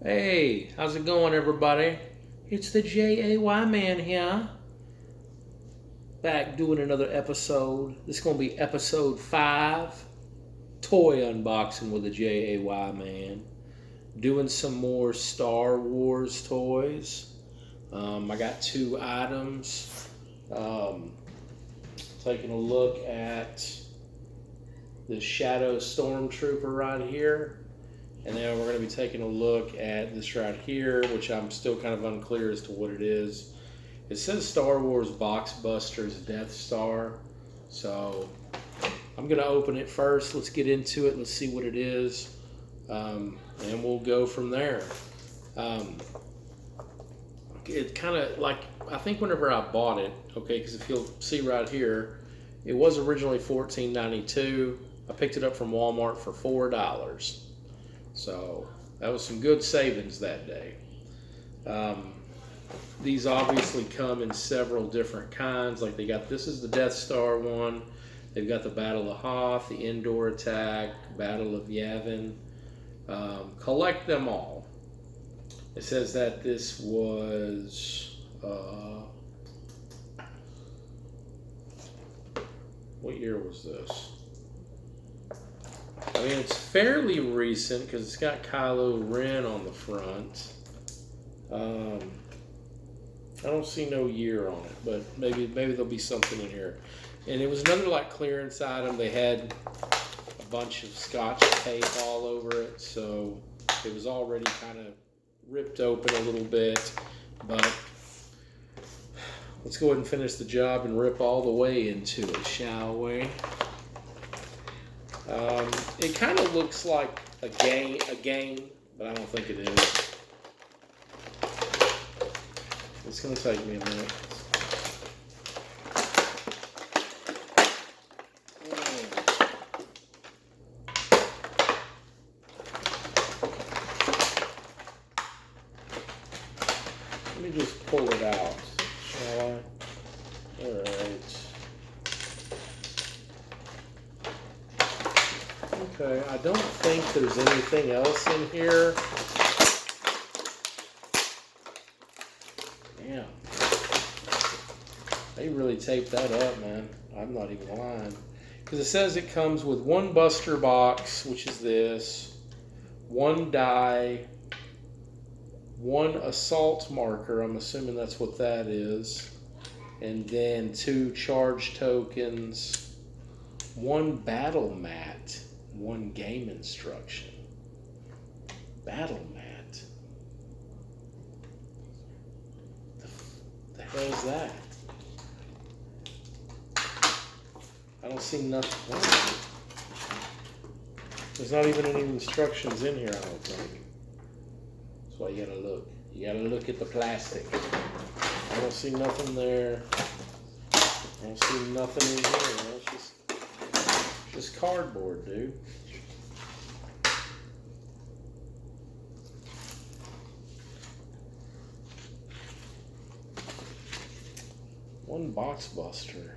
Hey, how's it going, everybody? It's the JAY man here. Back doing another episode. This is going to be episode 5. Toy unboxing with the JAY man. Doing some more Star Wars toys. I got 2 items. Taking a look at the Shadow Stormtrooper right here. And then we're going to be taking a look at this right here, which I'm still kind of unclear as to what it is. It says Star Wars Box Busters Death Star. So I'm going to open it first. Let's get into it. Let's see what it is. And we'll go from there. It kind of like, I think whenever I bought it, okay, because if you'll see right here, it was originally $14.92. I picked it up from Walmart for $4. So that was some good savings that day. These obviously come in several different kinds. Like this is the Death Star one. They've got the Battle of Hoth, the Indoor Attack, Battle of Yavin. Collect them all. It says that this was, what year was this? I mean, it's fairly recent because it's got Kylo Ren on the front. I don't see no year on it, but maybe there'll be something in here. And it was another like clearance item. They had a bunch of Scotch tape all over it, so it was already kind of ripped open a little bit. But let's go ahead and finish the job and rip all the way into it, shall we? It kind of looks like a game, but I don't think it is. It's going to take me a minute. Let me just pull it out, shall I? All right. Okay, I don't think there's anything else in here. Damn. They really taped that up, man. I'm not even lying. Because it says it comes with 1 buster box, which is this, 1 die, 1 assault marker, I'm assuming that's what that is, and then 2 charge tokens, 1 battle mat, 1 game instruction. Battle mat. The hell is that? I don't see nothing. There's not even any instructions in here, I don't think. That's why you gotta look. You gotta look at the plastic. I don't see nothing there. I don't see nothing in here. It's just cardboard, dude. One box buster.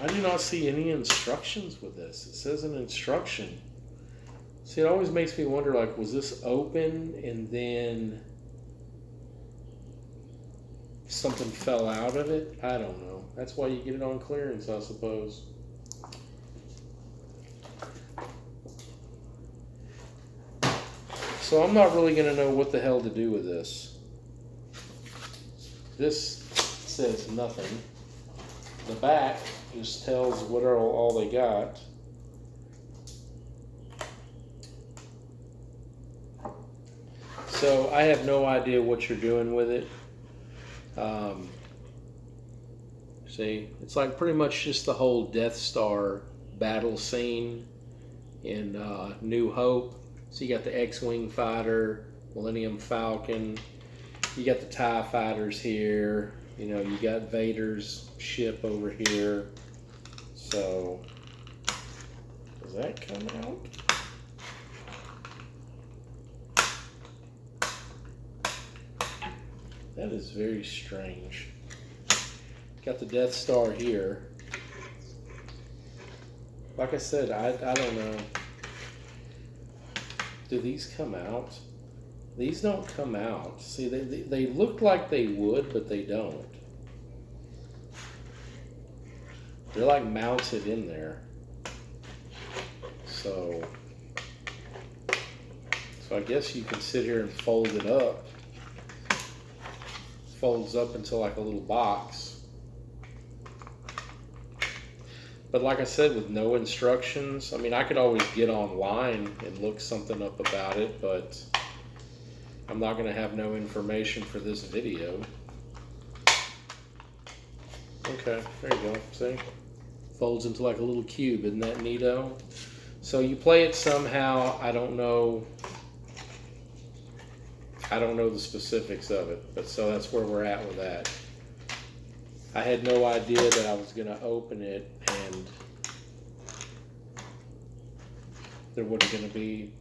I do not see any instructions with this. It says an instruction. See, it always makes me wonder, like, was this open and then something fell out of it? I don't know. That's why you get it on clearance, I suppose. So I'm not really going to know what the hell to do with this. This says nothing. The back just tells what are all they got. So I have no idea what you're doing with it. See, it's like pretty much just the whole Death Star battle scene in New Hope. So you got the X-Wing fighter, Millennium Falcon. You got the TIE fighters here. You know, you got Vader's ship over here. So, does that come out? That is very strange. Got the Death Star here. Like I said, I don't know. Do these come out? These don't come out. See, they look like they would, but they don't. They're like mounted in there. So I guess you can sit here and fold it up. Folds up into like a little box. But like I said, with no instructions, I mean, I could always get online and look something up about it, but I'm not going to have no information for this video. Okay, there you go. See? Folds into like a little cube. Isn't that neato? So you play it somehow. I don't know the specifics of it, but so that's where we're at with that. I had no idea that I was going to open it and there wasn't going to be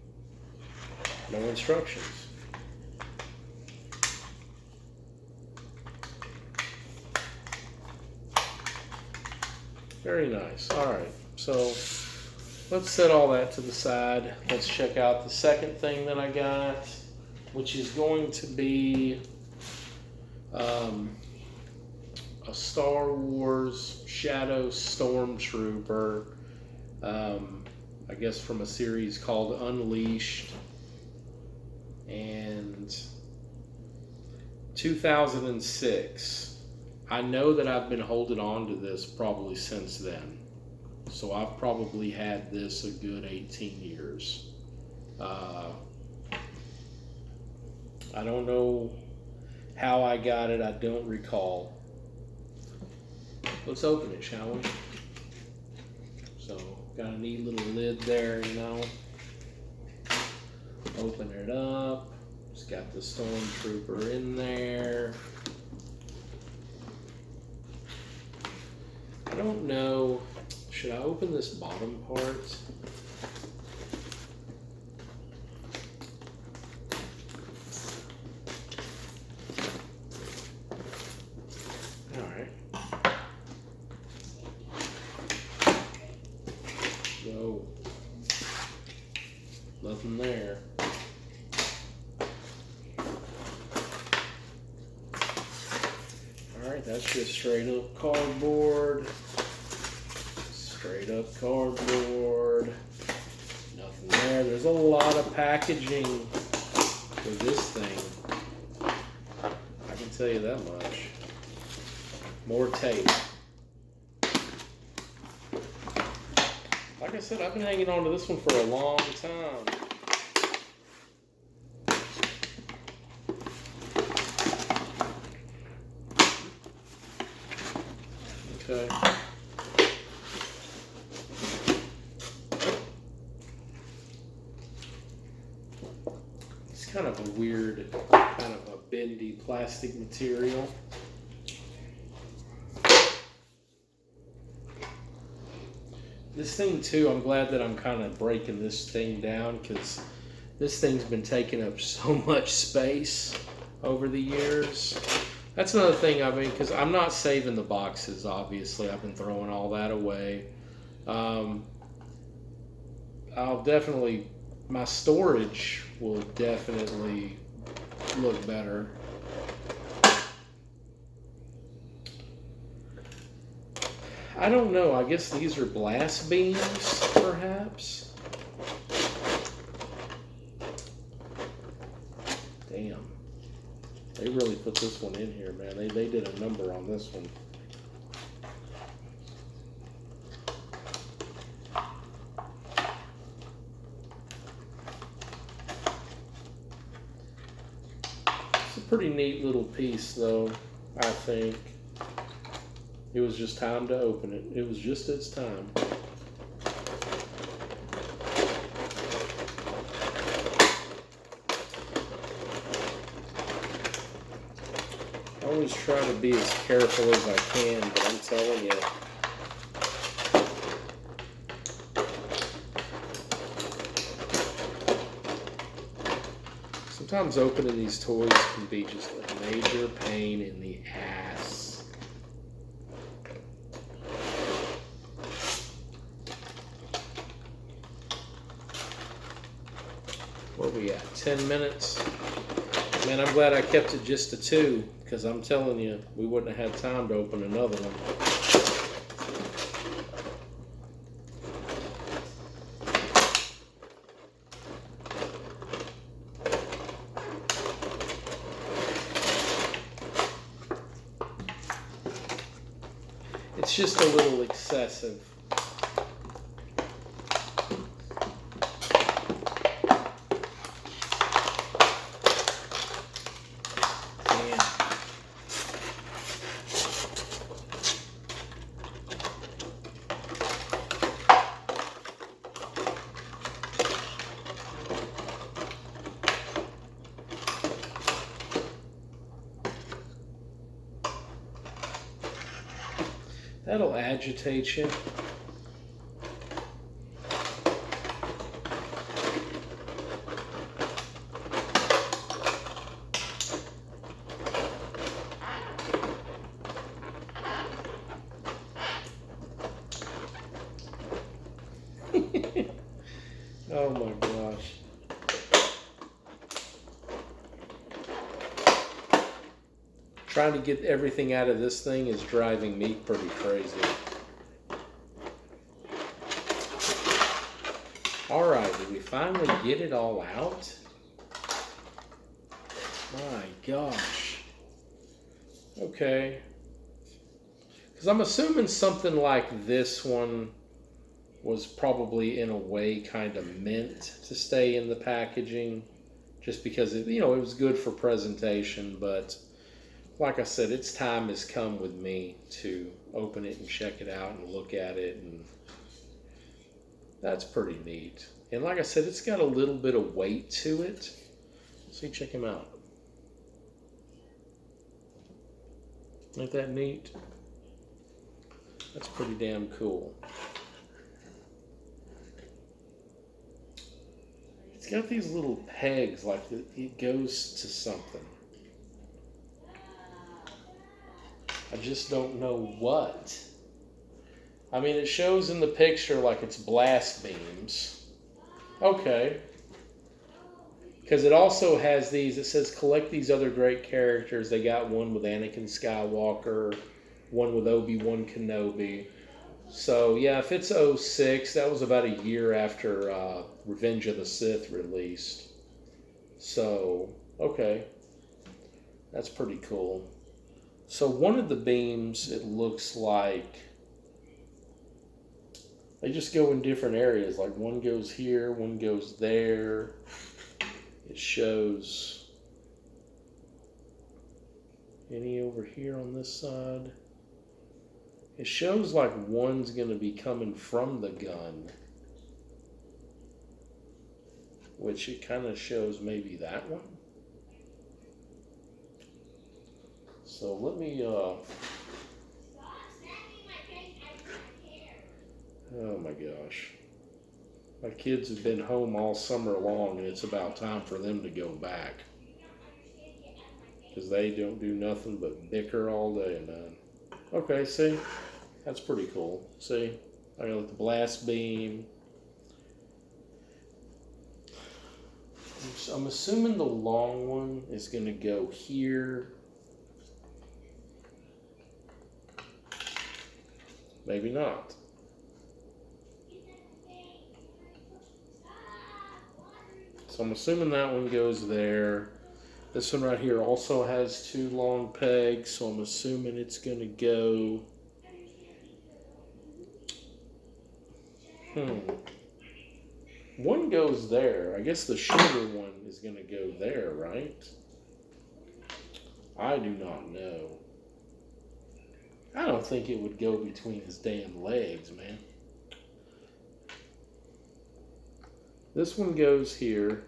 no instructions. Very nice. All right, so let's set all that to the side. Let's check out the second thing that I got, which is going to be a Star Wars Shadow Stormtrooper, I guess from a series called Unleashed, and 2006. I know that I've been holding on to this probably since then. So I've probably had this a good 18 years. I don't know how I got it. I don't recall. Let's open it, shall we? So, got a neat little lid there, you know. Open it up. It's got the Stormtrooper in there. I don't know. Should I open this bottom part? Alright. No. Nothing there. Alright, that's just straight up cardboard. Straight up cardboard. Nothing there. There's a lot of packaging for this thing. I can tell you that much. More tape. Like I said, I've been hanging on to this one for a long time. Okay. It's kind of a weird, kind of a bendy plastic material. This thing too, I'm glad that I'm kind of breaking this thing down because this thing's been taking up so much space over the years. That's another thing, I mean, because I'm not saving the boxes, obviously. I've been throwing all that away. I'll definitely, my storage will definitely look better. I don't know. I guess these are blast beams, perhaps. Damn. They really put this one in here, man. They did a number on this one. It's a pretty neat little piece, though, I think. It was just time to open it. It was just its time. I always try to be as careful as I can, but I'm telling you. Sometimes opening these toys can be just a major pain in the ass. Where we at? 10 minutes? Man, I'm glad I kept it just to 2, because I'm telling you, we wouldn't have had time to open another one. It's just a little excessive. That'll agitate you. Oh my gosh. Trying to get everything out of this thing is driving me pretty crazy. Alright, did we finally get it all out? My gosh. Okay. Because I'm assuming something like this one was probably in a way kind of meant to stay in the packaging just because it, it was good for presentation, but like I said, its time has come with me to open it and check it out and look at it, and that's pretty neat. And like I said, it's got a little bit of weight to it. See, check him out. Ain't that neat? That's pretty damn cool. It's got these little pegs like it goes to something. I just don't know what. I mean, it shows in the picture like it's blast beams. Okay. Because it also has these, it says collect these other great characters. They got one with Anakin Skywalker, one with Obi-Wan Kenobi. So, yeah, if it's 06, that was about a year after Revenge of the Sith released. So, okay. That's pretty cool. So one of the beams, it looks like they just go in different areas. Like one goes here, one goes there. It shows any over here on this side. It shows like one's going to be coming from the gun, which it kind of shows maybe that one. So let me, oh my gosh. My kids have been home all summer long, and it's about time for them to go back. Because they don't do nothing but bicker all day, man. Okay, see? That's pretty cool. See? I got the blast beam. I'm assuming the long one is going to go here. Maybe not. So I'm assuming that one goes there. This one right here also has 2 long pegs, so I'm assuming it's going to go... One goes there. I guess the shorter one is going to go there, right? I do not know. I don't think it would go between his damn legs, man. This one goes here.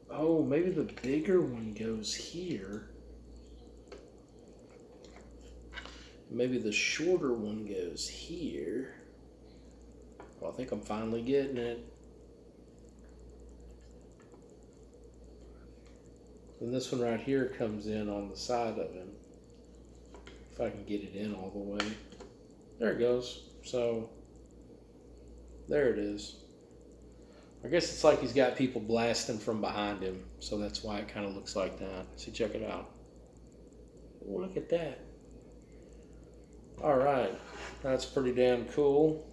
Oh, maybe the bigger one goes here. Maybe the shorter one goes here. Well, I think I'm finally getting it. And this one right here comes in on the side of him. If I can get it in all the way. There it goes. So, there it is. I guess it's like he's got people blasting from behind him, so that's why it kind of looks like that. See, check it out. Oh, look at that. All right, that's pretty damn cool.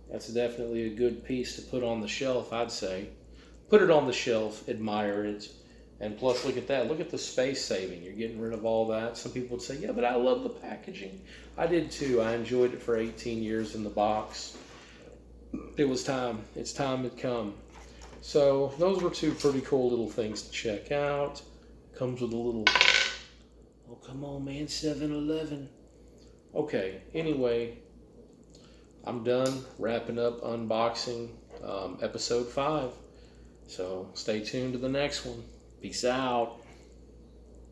That's definitely a good piece to put on the shelf, I'd say. Put it on the shelf, admire it, and plus look at that. Look at the space saving. You're getting rid of all that. Some people would say, yeah, but I love the packaging. I did too. I enjoyed it for 18 years in the box. It was time. It's time had come. So those were two pretty cool little things to check out. Comes with a little, oh come on man, 7-Eleven. Okay, anyway, I'm done wrapping up unboxing episode 5. So stay tuned to the next one. Peace out.